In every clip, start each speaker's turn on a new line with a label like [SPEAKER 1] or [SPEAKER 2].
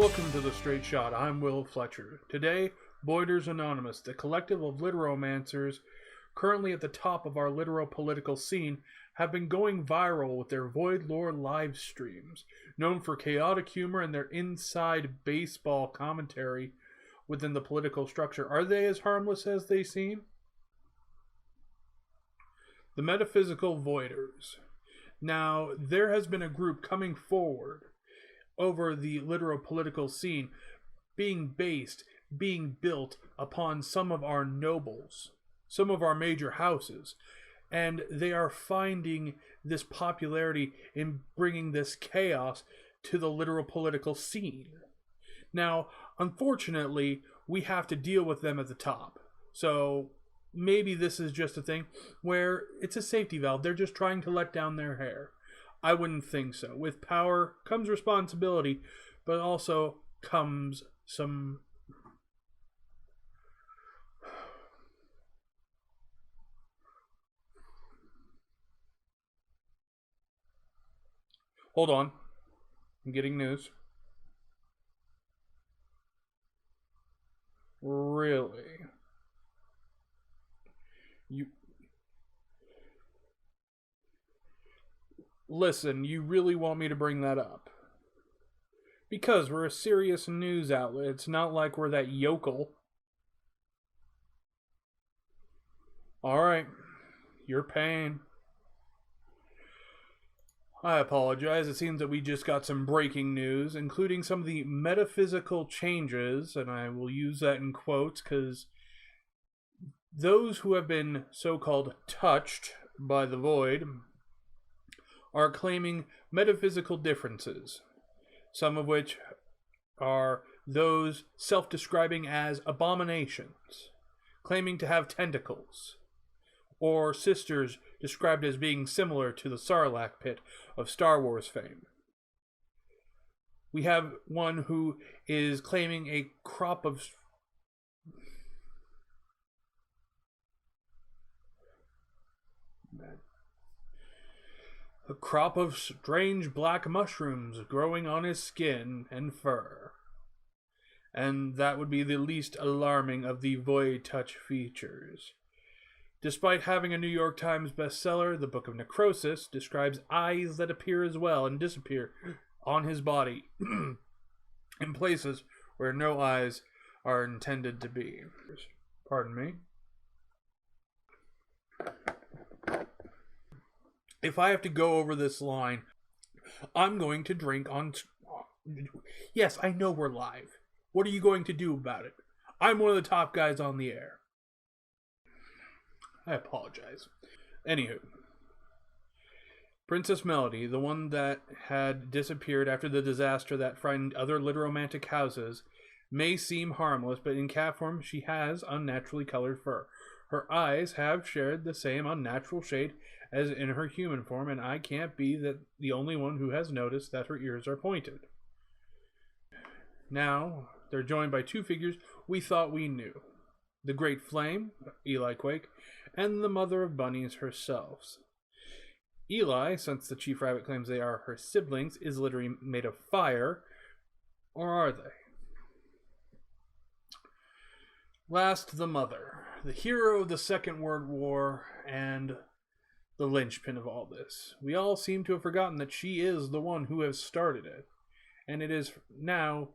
[SPEAKER 1] Welcome to The Straight Shot. I'm Will Fletcher. Today, Voiders Anonymous, the collective of literomancers currently at the top of our litero-political scene, have been going viral with their Void Lore live streams, known for chaotic humor and their inside baseball commentary within the political structure. Are they as harmless as they seem? The Metaphysical Voiders. Now, there has been a group coming forward over the litero-political scene being built upon some of our nobles, some of our major houses, and they are finding this popularity in bringing this chaos to the litero-political scene. Now, unfortunately, we have to deal with them at the top. So maybe this is just a thing where it's a safety valve. They're just trying to let down their hair. I wouldn't think so. With power comes responsibility, but also comes some... Hold on. I'm getting news. Really? Listen, you really want me to bring that up? Because we're a serious news outlet. It's not like we're that yokel. Alright. You're paying. I apologize. It seems that we just got some breaking news, including some of the metaphysical changes, and I will use that in quotes because those who have been so-called touched by the void are claiming metaphysical differences, some of which are those self-describing as abominations, claiming to have tentacles, or sisters described as being similar to the Sarlacc pit of Star Wars fame. We have one who is claiming a crop of strange black mushrooms growing on his skin and fur. And that would be the least alarming of the void touch features. Despite having a New York Times bestseller, the Book of Necrosis describes eyes that appear as well and disappear on his body in places where no eyes are intended to be. Pardon me. If I have to go over this line, I'm going to drink on... Yes, I know we're live. What are you going to do about it? I'm one of the top guys on the air. I apologize. Anywho. Princess Melody, the one that had disappeared after the disaster that frightened other literomantic houses, may seem harmless, but in cat form she has unnaturally colored fur. Her eyes have shared the same unnatural shade as in her human form, and I can't be the only one who has noticed that her ears are pointed. Now, they're joined by two figures we thought we knew. The Great Flame, Eli Quake, and the Mother of Bunnies herself. Eli, since the Chief Rabbit claims they are her siblings, is literally made of fire, or are they? Last, the Mother, the hero of the Second World War, and the linchpin of all this. We all seem to have forgotten that she is the one who has started it, and it is now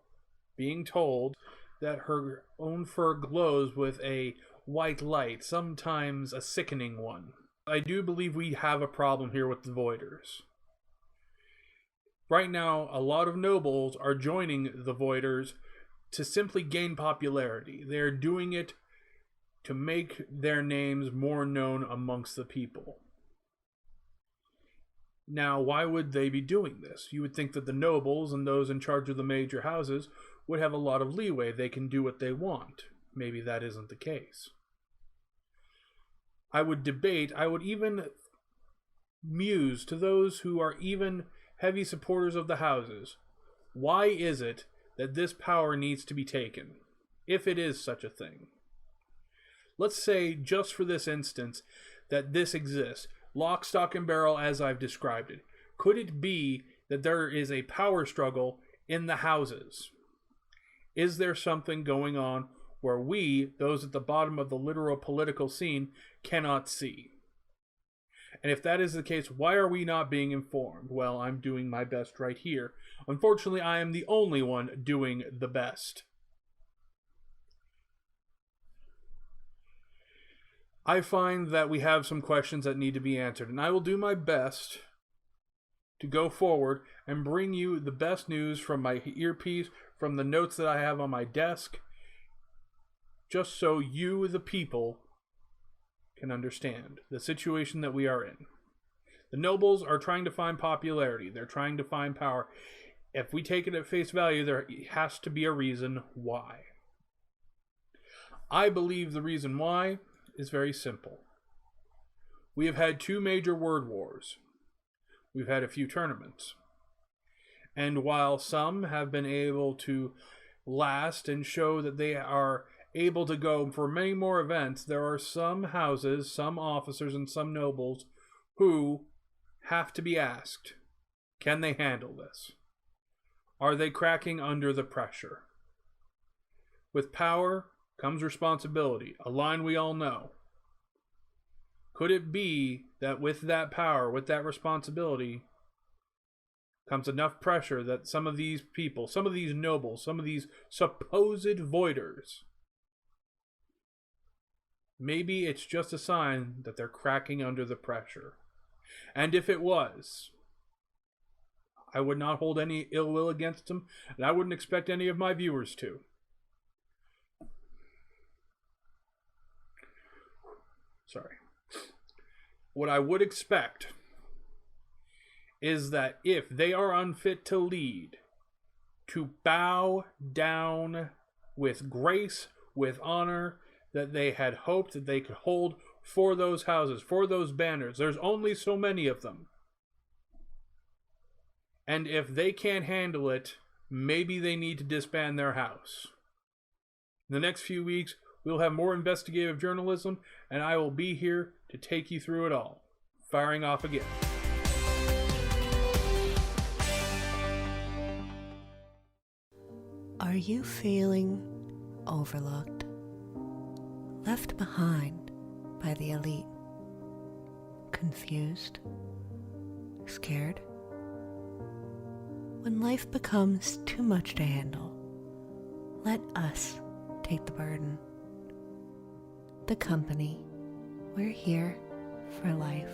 [SPEAKER 1] being told that her own fur glows with a white light, sometimes a sickening one. I do believe we have a problem here with the Voiders. Right now, a lot of nobles are joining the Voiders to simply gain popularity. They're doing it to make their names more known amongst the people. Now, why would they be doing this? You would think that the nobles and those in charge of the major houses would have a lot of leeway. They can do what they want. Maybe that isn't the case. I would even muse to those who are even heavy supporters of the houses. Why is it that this power needs to be taken, if it is such a thing? Let's say, just for this instance, that this exists, lock, stock, and barrel as I've described it. Could it be that there is a power struggle in the houses? Is there something going on where we, those at the bottom of the literal political scene, cannot see? And if that is the case, why are we not being informed? Well, I'm doing my best right here. Unfortunately, I am the only one doing the best. I find that we have some questions that need to be answered, and I will do my best to go forward and bring you the best news from my earpiece, from the notes that I have on my desk, just so you, the people, can understand the situation that we are in. The nobles are trying to find popularity. They're trying to find power. If we take it at face value, there has to be a reason why. I believe the reason why is very simple. We have had 2 major word wars. We've had a few tournaments. And while some have been able to last and show that they are able to go for many more events, there are some houses, some officers, and some nobles who have to be asked, can they handle this? Are they cracking under the pressure? With power comes responsibility, a line we all know. Could it be that with that power, with that responsibility, comes enough pressure that some of these people, some of these nobles, some of these supposed voiders, maybe it's just a sign that they're cracking under the pressure? And if it was, I would not hold any ill will against them, and I wouldn't expect any of my viewers to. Sorry. What I would expect is that if they are unfit to lead, to bow down with grace, with honor, that they had hoped that they could hold for those houses, for those banners. There's only so many of them. And if they can't handle it, maybe they need to disband their house. In the next few weeks, we'll have more investigative journalism, and I will be here to take you through it all. Firing off again.
[SPEAKER 2] Are you feeling overlooked? Left behind by the elite? Confused? Scared? When life becomes too much to handle, let us take the burden. The company, we're here for life.